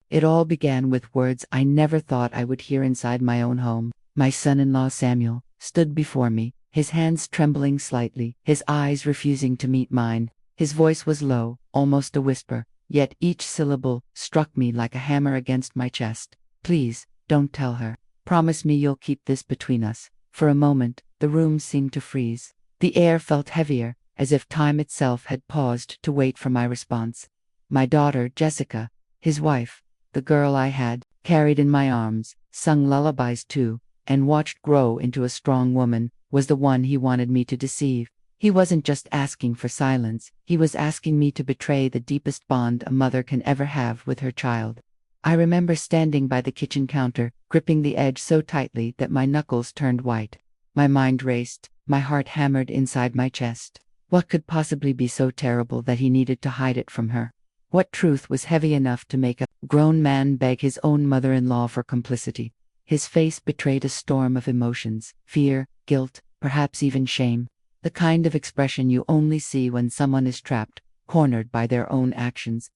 It all began with words I never thought I would hear inside my own home. My son-in-law Samuel stood before me, his hands trembling slightly, his eyes refusing to meet mine. His voice was low, almost a whisper, yet each syllable struck me like a hammer against my chest. Please, don't tell her. Promise me you'll keep this between us. For a moment, the room seemed to freeze. The air felt heavier, as if time itself had paused to wait for my response. My daughter, Jessica, his wife, the girl I had carried in my arms, sung lullabies to, and watched grow into a strong woman, was the one he wanted me to deceive. He wasn't just asking for silence, he was asking me to betray the deepest bond a mother can ever have with her child. I remember standing by the kitchen counter, gripping the edge so tightly that my knuckles turned white. My mind raced, my heart hammered inside my chest. What could possibly be so terrible that he needed to hide it from her? What truth was heavy enough to make a grown man beg his own mother-in-law for complicity? His face betrayed a storm of emotions: fear, guilt, perhaps even shame. The kind of expression you only see when someone is trapped, cornered by their own actions.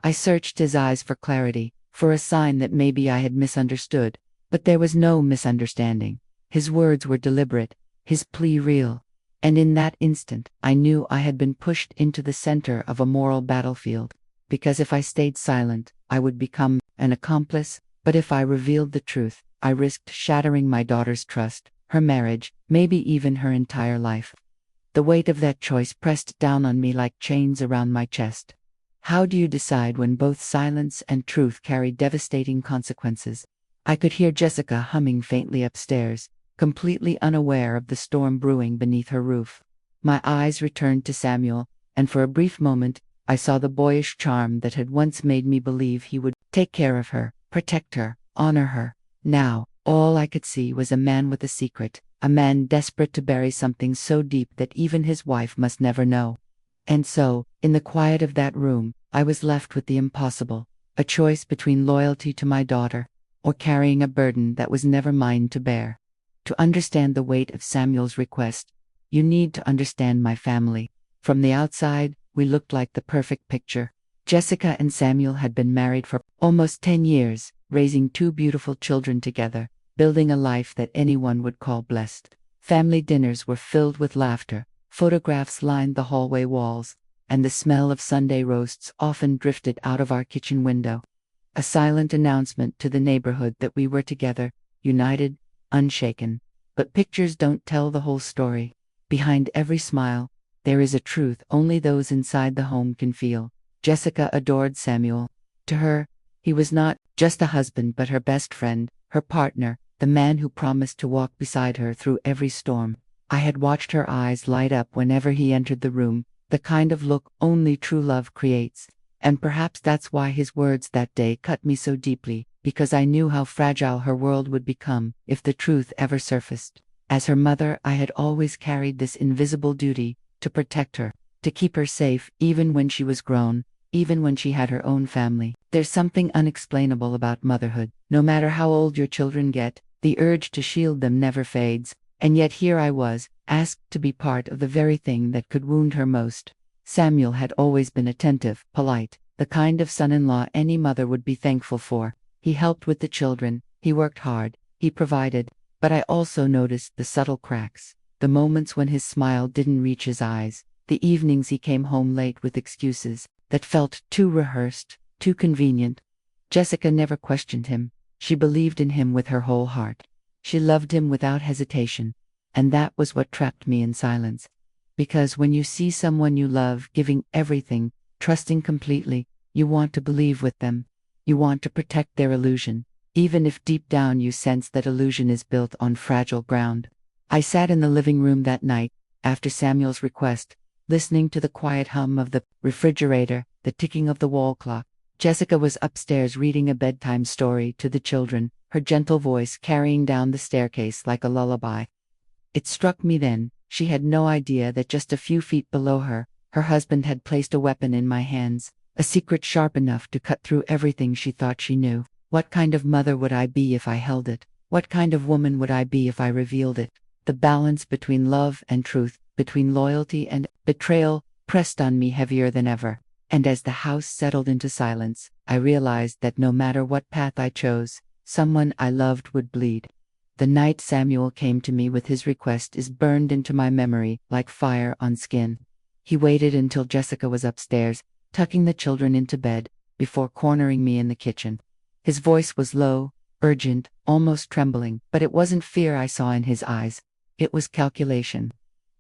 I searched his eyes for clarity, for a sign that maybe I had misunderstood, but there was no misunderstanding. His words were deliberate, his plea real. And in that instant, I knew I had been pushed into the center of a moral battlefield. Because if I stayed silent, I would become an accomplice, but if I revealed the truth, I risked shattering my daughter's trust, her marriage, maybe even her entire life. The weight of that choice pressed down on me like chains around my chest. How do you decide when both silence and truth carry devastating consequences? I could hear Jessica humming faintly upstairs, completely unaware of the storm brewing beneath her roof. My eyes returned to Samuel, and for a brief moment, I saw the boyish charm that had once made me believe he would take care of her, protect her, honor her. Now, all I could see was a man with a secret, a man desperate to bury something so deep that even his wife must never know. And so, in the quiet of that room, I was left with the impossible, a choice between loyalty to my daughter, or carrying a burden that was never mine to bear. To understand the weight of Samuel's request, you need to understand my family. From the outside, we looked like the perfect picture. Jessica and Samuel had been married for almost 10 years, raising 2 beautiful children together, building a life that anyone would call blessed. Family dinners were filled with laughter, photographs lined the hallway walls, and the smell of Sunday roasts often drifted out of our kitchen window. A silent announcement to the neighborhood that we were together, united, unshaken. But pictures don't tell the whole story. Behind every smile, there is a truth only those inside the home can feel. Jessica adored Samuel. To her, he was not just a husband but her best friend, her partner, the man who promised to walk beside her through every storm. I had watched her eyes light up whenever he entered the room, the kind of look only true love creates. And perhaps that's why his words that day cut me so deeply, because I knew how fragile her world would become if the truth ever surfaced. As her mother, I had always carried this invisible duty to protect her, to keep her safe even when she was grown, even when she had her own family. There's something unexplainable about motherhood. No matter how old your children get, the urge to shield them never fades. And yet here I was, asked to be part of the very thing that could wound her most. Samuel had always been attentive, polite, the kind of son-in-law any mother would be thankful for. He helped with the children, he worked hard, he provided, but I also noticed the subtle cracks, the moments when his smile didn't reach his eyes, the evenings he came home late with excuses that felt too rehearsed, too convenient. Jessica never questioned him. She believed in him with her whole heart. She loved him without hesitation, and that was what trapped me in silence. Because when you see someone you love giving everything, trusting completely, you want to believe with them. You want to protect their illusion, even if deep down you sense that illusion is built on fragile ground. I sat in the living room that night, after Samuel's request, listening to the quiet hum of the refrigerator, the ticking of the wall clock. Jessica was upstairs reading a bedtime story to the children, her gentle voice carrying down the staircase like a lullaby. It struck me then, she had no idea that just a few feet below her, her husband had placed a weapon in my hands, a secret sharp enough to cut through everything she thought she knew. What kind of mother would I be if I held it? What kind of woman would I be if I revealed it? The balance between love and truth, between loyalty and betrayal, pressed on me heavier than ever. And as the house settled into silence, I realized that no matter what path I chose, someone I loved would bleed. The night Samuel came to me with his request is burned into my memory like fire on skin. He waited until Jessica was upstairs, tucking the children into bed, before cornering me in the kitchen. His voice was low, urgent, almost trembling, but it wasn't fear I saw in his eyes. It was calculation.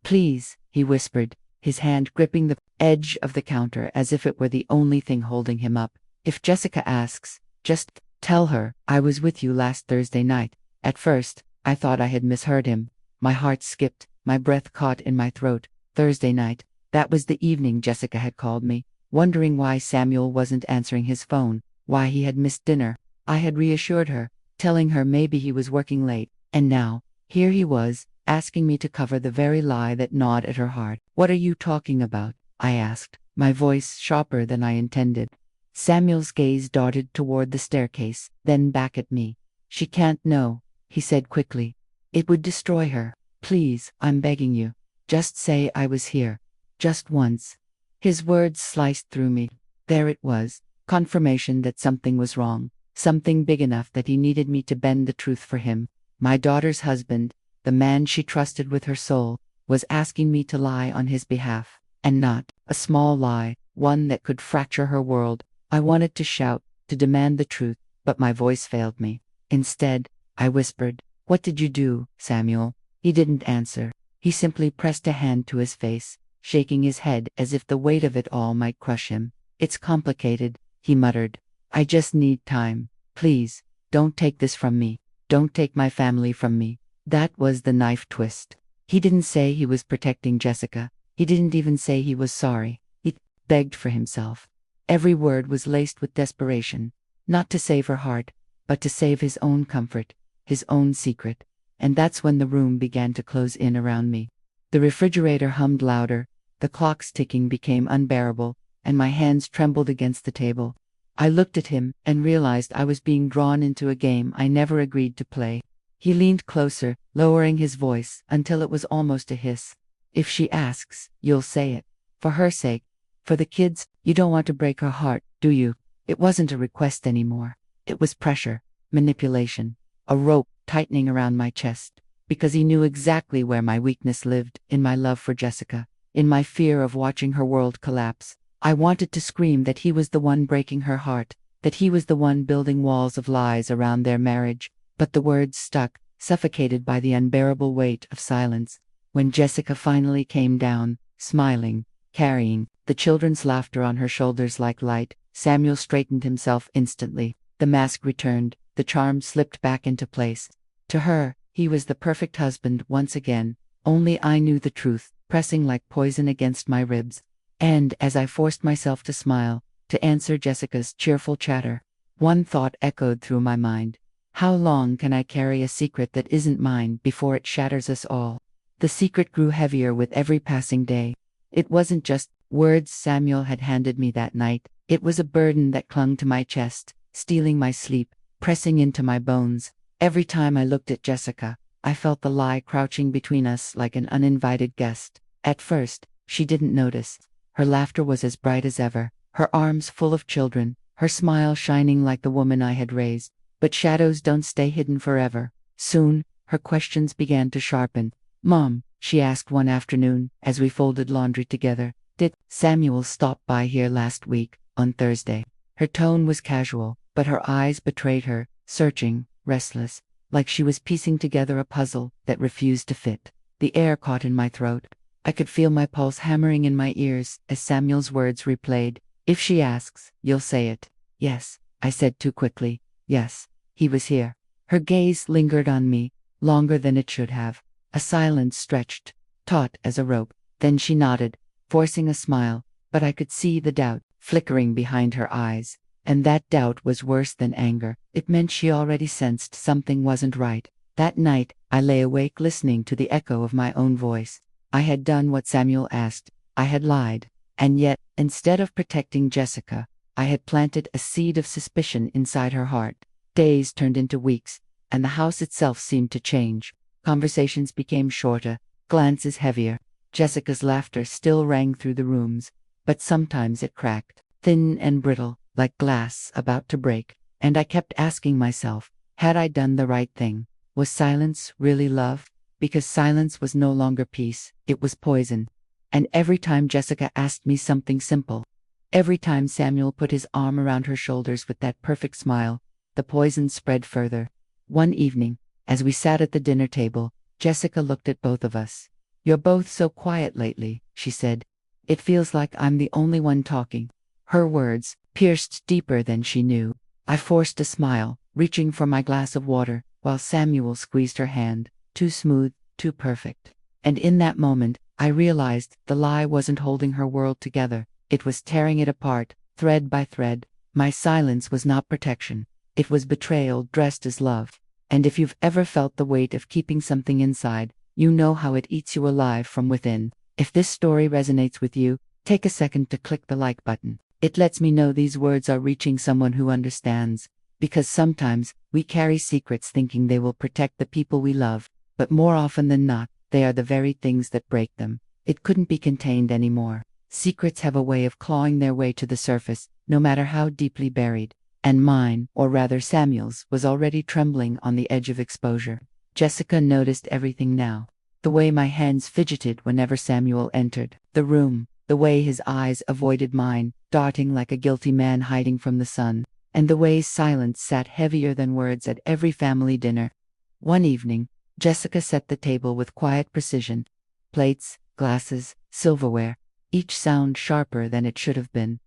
"Please," he whispered, his hand gripping the edge of the counter as if it were the only thing holding him up. "If Jessica asks, just tell her I was with you last Thursday night." At first, I thought I had misheard him. My heart skipped, my breath caught in my throat. Thursday night. That was the evening Jessica had called me, wondering why Samuel wasn't answering his phone, why he had missed dinner. I had reassured her, telling her maybe he was working late, and now, here he was, asking me to cover the very lie that gnawed at her heart. "What are you talking about?" I asked, my voice sharper than I intended. Samuel's gaze darted toward the staircase, then back at me. "She can't know," he said quickly. "It would destroy her. Please, I'm begging you. Just say I was here. Just once." His words sliced through me. There it was, confirmation that something was wrong, something big enough that he needed me to bend the truth for him. My daughter's husband, the man she trusted with her soul, was asking me to lie on his behalf, and not a small lie, one that could fracture her world. I wanted to shout, to demand the truth, but my voice failed me. Instead, I whispered, "What did you do, Samuel?" He didn't answer. He simply pressed a hand to his face, shaking his head as if the weight of it all might crush him. "It's complicated," he muttered. "I just need time. Please, don't take this from me. Don't take my family from me." That was the knife twist. He didn't say he was protecting Jessica. He didn't even say he was sorry. He begged for himself. Every word was laced with desperation, not to save her heart, but to save his own comfort, his own secret. And that's when the room began to close in around me. The refrigerator hummed louder, the clock's ticking became unbearable, and my hands trembled against the table. I looked at him and realized I was being drawn into a game I never agreed to play. He leaned closer, lowering his voice until it was almost a hiss. "If she asks, you'll say it. For her sake. For the kids. You don't want to break her heart, do you?" It wasn't a request anymore. It was pressure, manipulation, a rope tightening around my chest. Because he knew exactly where my weakness lived, in my love for Jessica, in my fear of watching her world collapse. I wanted to scream that he was the one breaking her heart, that he was the one building walls of lies around their marriage. But the words stuck, suffocated by the unbearable weight of silence. When Jessica finally came down, smiling, carrying the children's laughter on her shoulders like light, Samuel straightened himself instantly. The mask returned, the charm slipped back into place. To her, he was the perfect husband once again. Only I knew the truth, pressing like poison against my ribs. And as I forced myself to smile, to answer Jessica's cheerful chatter, one thought echoed through my mind. How long can I carry a secret that isn't mine before it shatters us all? The secret grew heavier with every passing day. It wasn't just words Samuel had handed me that night. It was a burden that clung to my chest, stealing my sleep, pressing into my bones. Every time I looked at Jessica, I felt the lie crouching between us like an uninvited guest. At first, she didn't notice. Her laughter was as bright as ever, her arms full of children, her smile shining like the woman I had raised. But shadows don't stay hidden forever. Soon, her questions began to sharpen. "Mom," she asked one afternoon, as we folded laundry together, "did Samuel stop by here last week, on Thursday?" Her tone was casual, but her eyes betrayed her, searching, restless, like she was piecing together a puzzle that refused to fit. The air caught in my throat. I could feel my pulse hammering in my ears as Samuel's words replayed. "If she asks, you'll say it." "Yes," I said too quickly. "Yes, he was here." Her gaze lingered on me, longer than it should have. A silence stretched, taut as a rope. Then she nodded, forcing a smile, but I could see the doubt flickering behind her eyes. And that doubt was worse than anger. It meant she already sensed something wasn't right. That night, I lay awake listening to the echo of my own voice. I had done what Samuel asked. I had lied. And yet, instead of protecting Jessica, I had planted a seed of suspicion inside her heart. Days turned into weeks, and the house itself seemed to change. Conversations became shorter, glances heavier. Jessica's laughter still rang through the rooms, but sometimes it cracked, thin and brittle, like glass about to break. And I kept asking myself, had I done the right thing? Was silence really love? Because silence was no longer peace, it was poison. And every time Jessica asked me something simple, every time Samuel put his arm around her shoulders with that perfect smile, the poison spread further. One evening, as we sat at the dinner table, Jessica looked at both of us. "You're both so quiet lately," she said. "It feels like I'm the only one talking." Her words pierced deeper than she knew. I forced a smile, reaching for my glass of water, while Samuel squeezed her hand, too smooth, too perfect. And in that moment, I realized the lie wasn't holding her world together, it was tearing it apart, thread by thread. My silence was not protection, it was betrayal dressed as love. And if you've ever felt the weight of keeping something inside, you know how it eats you alive from within. If this story resonates with you, take a second to click the like button. It lets me know these words are reaching someone who understands. Because sometimes, we carry secrets thinking they will protect the people we love, but more often than not, they are the very things that break them. It couldn't be contained anymore. Secrets have a way of clawing their way to the surface, no matter how deeply buried. And mine, or rather Samuel's, was already trembling on the edge of exposure. Jessica noticed everything now. The way my hands fidgeted whenever Samuel entered the room, the way his eyes avoided mine, darting like a guilty man hiding from the sun, and the way silence sat heavier than words at every family dinner. One evening, Jessica set the table with quiet precision. Plates, glasses, silverware, each sound sharper than it should have been.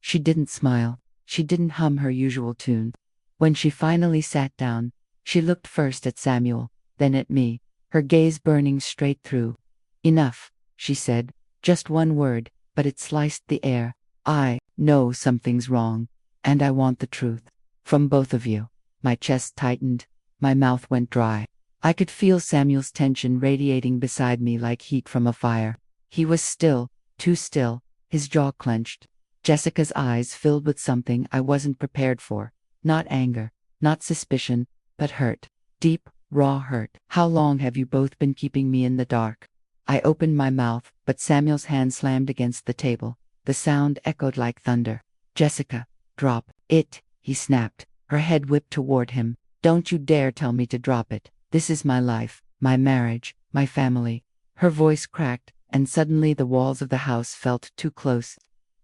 She didn't smile. She didn't hum her usual tune. When she finally sat down, she looked first at Samuel, then at me, her gaze burning straight through. "Enough," she said, just one word, but it sliced the air. "I know something's wrong, and I want the truth. From both of you." My chest tightened, my mouth went dry. I could feel Samuel's tension radiating beside me like heat from a fire. He was still, too still, his jaw clenched. Jessica's eyes filled with something I wasn't prepared for. Not anger, not suspicion, but hurt. Deep, raw hurt. "How long have you both been keeping me in the dark?" I opened my mouth, but Samuel's hand slammed against the table. The sound echoed like thunder. "Jessica, drop it," he snapped. Her head whipped toward him. "Don't you dare tell me to drop it. This is my life, my marriage, my family." Her voice cracked, and suddenly the walls of the house felt too close,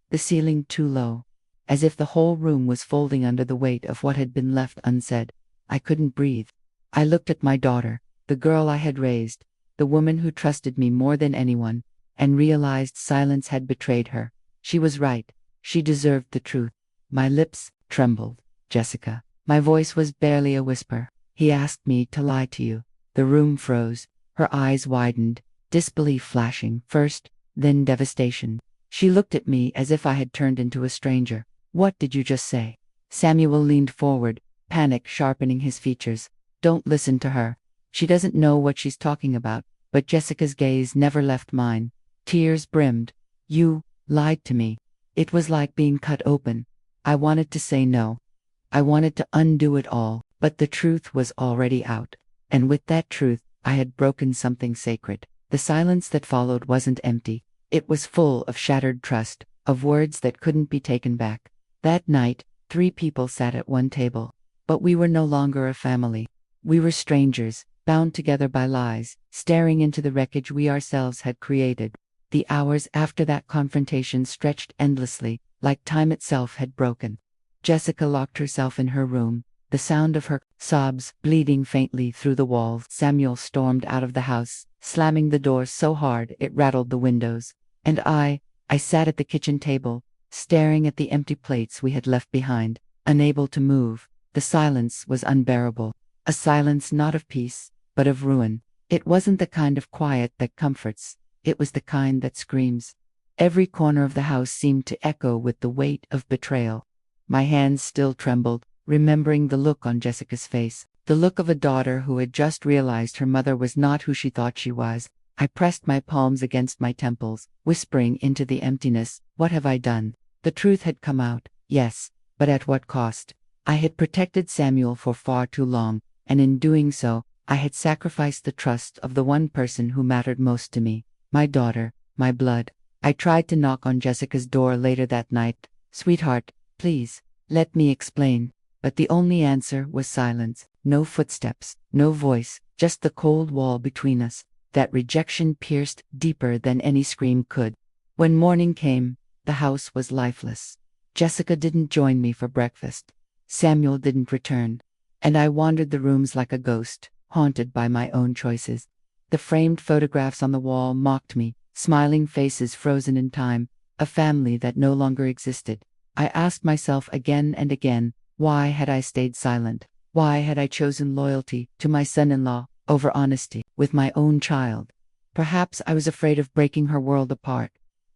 the ceiling too low, as if the whole room was folding under the weight of what had been left unsaid. I couldn't breathe. I looked at my daughter, the girl I had raised, the woman who trusted me more than anyone, and realized silence had betrayed her. She was right. She deserved the truth. My lips trembled. "Jessica." My voice was barely a whisper. "He asked me to lie to you." The room froze. Her eyes widened, disbelief flashing first, then devastation. She looked at me as if I had turned into a stranger. "What did you just say?" Samuel leaned forward, panic sharpening his features. "Don't listen to her. She doesn't know what she's talking about." But Jessica's gaze never left mine. Tears brimmed. "You lied to me." It was like being cut open. I wanted to say no. I wanted to undo it all, but the truth was already out. And with that truth, I had broken something sacred. The silence that followed wasn't empty. It was full of shattered trust, of words that couldn't be taken back. That night, 3 people sat at one table. But we were no longer a family. We were strangers, bound together by lies, staring into the wreckage we ourselves had created. The hours after that confrontation stretched endlessly, like time itself had broken. Jessica locked herself in her room, the sound of her sobs bleeding faintly through the walls. Samuel stormed out of the house, slamming the door so hard it rattled the windows. And I sat at the kitchen table, staring at the empty plates we had left behind, unable to move. The silence was unbearable. A silence not of peace, but of ruin. It wasn't the kind of quiet that comforts. It was the kind that screams. Every corner of the house seemed to echo with the weight of betrayal. My hands still trembled, remembering the look on Jessica's face, the look of a daughter who had just realized her mother was not who she thought she was. I pressed my palms against my temples, whispering into the emptiness, "What have I done?" The truth had come out, yes, but at what cost? I had protected Samuel for far too long, and in doing so, I had sacrificed the trust of the one person who mattered most to me, my daughter, my blood. I tried to knock on Jessica's door later that night. Sweetheart, please, let me explain. But the only answer was silence. No footsteps, no voice, just the cold wall between us. That rejection pierced deeper than any scream could. When morning came, the house was lifeless. Jessica didn't join me for breakfast. Samuel didn't return. And I wandered the rooms like a ghost, haunted by my own choices. The framed photographs on the wall mocked me, smiling faces frozen in time, a family that no longer existed. I asked myself again and again, why had I stayed silent? Why had I chosen loyalty to my son-in-law over honesty with my own child? Perhaps I was afraid of breaking her world apart.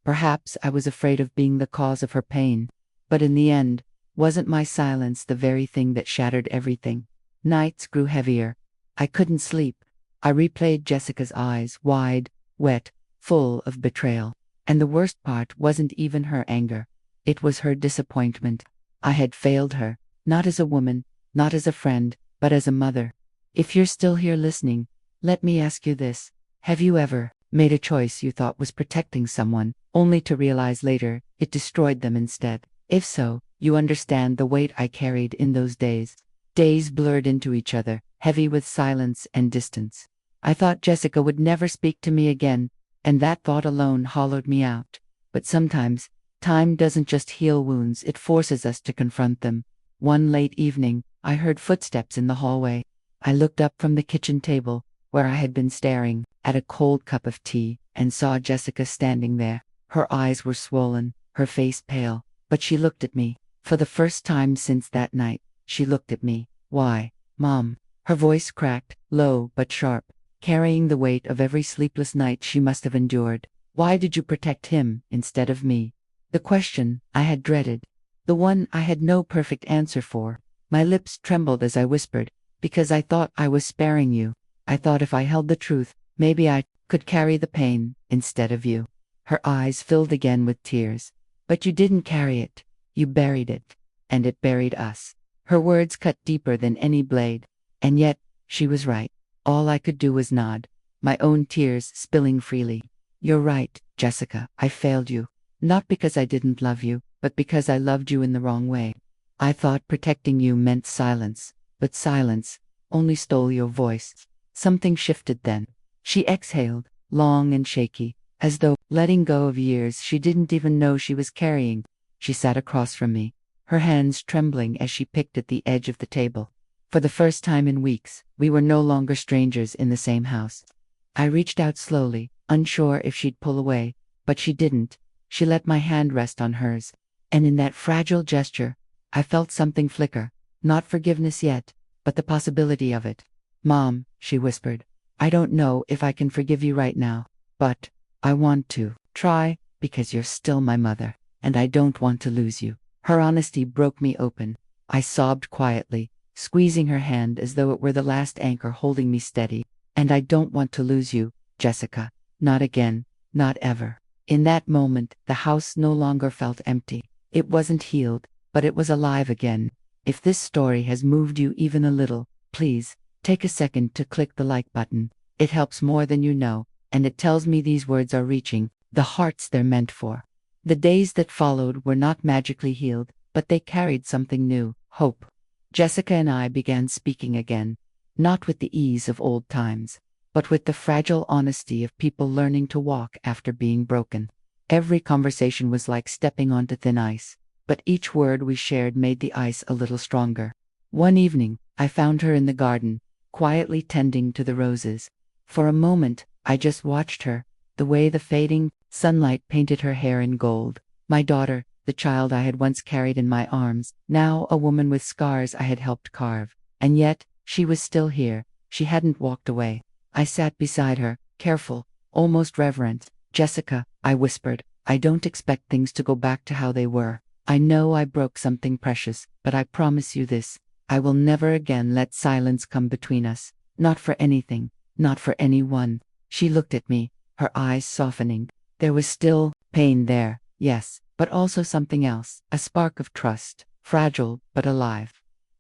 Perhaps I was afraid of being the cause of her pain. But in the end, wasn't my silence the very thing that shattered everything? Nights grew heavier. I couldn't sleep. I replayed Jessica's eyes, wide, wet, full of betrayal. And the worst part wasn't even her anger. It was her disappointment. I had failed her, not as a woman, not as a friend, but as a mother. If you're still here listening, let me ask you this. Have you ever made a choice you thought was protecting someone, only to realize later it destroyed them instead? If so, you understand the weight I carried in those days. Days blurred into each other, heavy with silence and distance. I thought Jessica would never speak to me again, and that thought alone hollowed me out. But sometimes, time doesn't just heal wounds, it forces us to confront them. One late evening, I heard footsteps in the hallway. I looked up from the kitchen table, where I had been staring at a cold cup of tea, and saw Jessica standing there. Her eyes were swollen, her face pale, but she looked at me. For the first time since that night, she looked at me. Why, Mom? Her voice cracked, low but sharp, carrying the weight of every sleepless night she must have endured. Why did you protect him instead of me? The question I had dreaded. The one I had no perfect answer for. My lips trembled as I whispered, because I thought I was sparing you. I thought if I held the truth, maybe I could carry the pain instead of you. Her eyes filled again with tears. But you didn't carry it. You buried it. And it buried us. Her words cut deeper than any blade. And yet, she was right. All I could do was nod, my own tears spilling freely. You're right, Jessica, I failed you. Not because I didn't love you, but because I loved you in the wrong way. I thought protecting you meant silence, but silence only stole your voice. Something shifted then. She exhaled, long and shaky, as though letting go of years she didn't even know she was carrying. She sat across from me, her hands trembling as she picked at the edge of the table. For the first time in weeks, we were no longer strangers in the same house. I reached out slowly, unsure if she'd pull away, but she didn't. She let my hand rest on hers, and in that fragile gesture, I felt something flicker. Not forgiveness yet, but the possibility of it. Mom, she whispered, I don't know if I can forgive you right now, but I want to try, because you're still my mother, and I don't want to lose you. Her honesty broke me open. I sobbed quietly, squeezing her hand as though it were the last anchor holding me steady. And I don't want to lose you, Jessica. Not again, not ever. In that moment, the house no longer felt empty. It wasn't healed, but it was alive again. If this story has moved you even a little, please, take a second to click the like button. It helps more than you know, and it tells me these words are reaching the hearts they're meant for. The days that followed were not magically healed, but they carried something new, hope. Jessica and I began speaking again, not with the ease of old times, but with the fragile honesty of people learning to walk after being broken. Every conversation was like stepping onto thin ice, but each word we shared made the ice a little stronger. One evening, I found her in the garden, quietly tending to the roses. For a moment, I just watched her, the way the fading sunlight painted her hair in gold. My daughter, the child I had once carried in my arms, now a woman with scars I had helped carve. And yet, she was still here. She hadn't walked away. I sat beside her, careful, almost reverent. Jessica, I whispered, I don't expect things to go back to how they were. I know I broke something precious, but I promise you this. I will never again let silence come between us. Not for anything, not for anyone. She looked at me, her eyes softening. There was still pain there, yes, but also something else, a spark of trust, fragile but alive.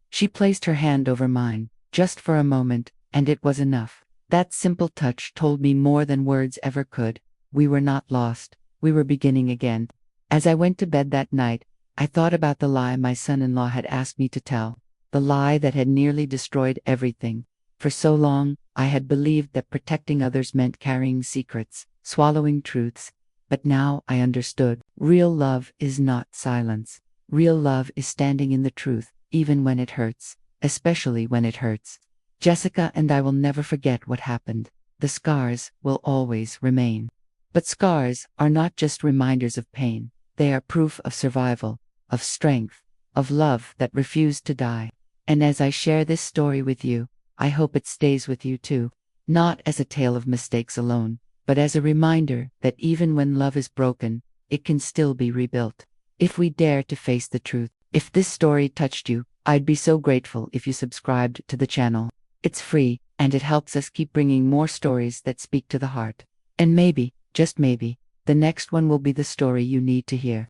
She placed her hand over mine, just for a moment, and it was enough. That simple touch told me more than words ever could. We were not lost. We were beginning again. As I went to bed that night, I thought about the lie my son-in-law had asked me to tell. The lie that had nearly destroyed everything. For so long, I had believed that protecting others meant carrying secrets, swallowing truths. But now I understood. Real love is not silence. Real love is standing in the truth, even when it hurts. Especially when it hurts. Jessica and I will never forget what happened. The scars will always remain. But scars are not just reminders of pain. They are proof of survival, of strength, of love that refused to die. And as I share this story with you, I hope it stays with you too. Not as a tale of mistakes alone, but as a reminder that even when love is broken, it can still be rebuilt. If we dare to face the truth. If this story touched you, I'd be so grateful if you subscribed to the channel. It's free, and it helps us keep bringing more stories that speak to the heart. And maybe, just maybe, the next one will be the story you need to hear.